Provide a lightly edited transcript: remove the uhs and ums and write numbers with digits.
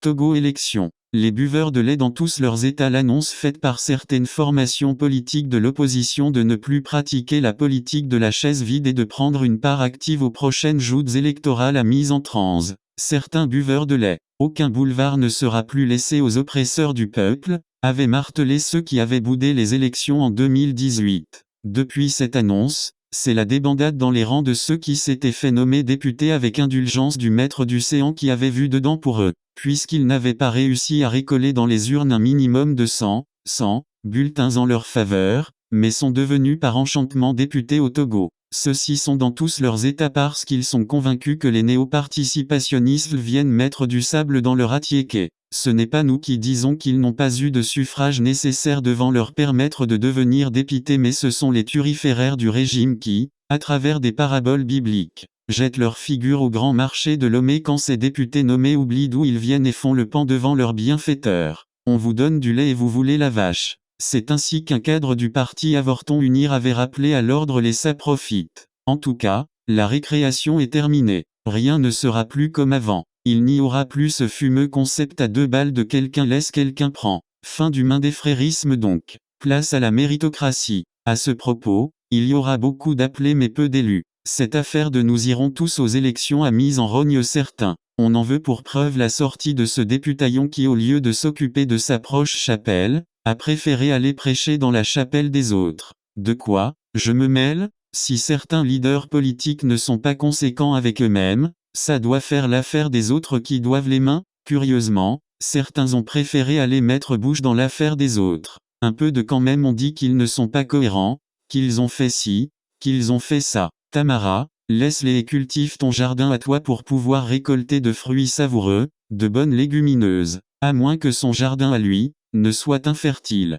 Togo élections. Les buveurs de lait dans tous leurs états. L'annonce faite par certaines formations politiques de l'opposition de ne plus pratiquer la politique de la chaise vide et de prendre une part active aux prochaines joutes électorales a mis en transe certains buveurs de lait. Aucun boulevard ne sera plus laissé aux oppresseurs du peuple, avaient martelé ceux qui avaient boudé les élections en 2018. Depuis cette annonce, c'est la débandade dans les rangs de ceux qui s'étaient fait nommer députés avec indulgence du maître du séant qui avait vu dedans pour eux, puisqu'ils n'avaient pas réussi à récoller dans les urnes un minimum de 100 bulletins en leur faveur, mais sont devenus par enchantement députés au Togo. Ceux-ci sont dans tous leurs états parce qu'ils sont convaincus que les néo-participationnistes viennent mettre du sable dans leur attiéké. Ce n'est pas nous qui disons qu'ils n'ont pas eu de suffrage nécessaire devant leur permettre de devenir députés, mais ce sont les turiféraires du régime qui, à travers des paraboles bibliques, jettent leur figure au grand marché de Lomé quand ces députés nommés oublient d'où ils viennent et font le pan devant leurs bienfaiteurs. On vous donne du lait et vous voulez la vache. C'est ainsi qu'un cadre du parti Avorton Unir avait rappelé à l'ordre les saprofites. En tout cas, la récréation est terminée. Rien ne sera plus comme avant. Il n'y aura plus ce fumeux concept à 2 balles de quelqu'un laisse quelqu'un prend. Fin du mindéfrérisme donc. Place à la méritocratie. À ce propos, il y aura beaucoup d'appelés mais peu d'élus. Cette affaire de nous irons tous aux élections a mis en rogne certains. On en veut pour preuve la sortie de ce députaillon qui, au lieu de s'occuper de sa proche chapelle, a préféré aller prêcher dans la chapelle des autres. De quoi, je me mêle? Si certains leaders politiques ne sont pas conséquents avec eux-mêmes, ça doit faire l'affaire des autres qui doivent les mains? Curieusement, certains ont préféré aller mettre bouche dans l'affaire des autres. Un peu de quand même. On dit qu'ils ne sont pas cohérents, qu'ils ont fait ci, qu'ils ont fait ça. Tamara, laisse-les et cultive ton jardin à toi pour pouvoir récolter de fruits savoureux, de bonnes légumineuses. À moins que son jardin à lui ne soit infertile.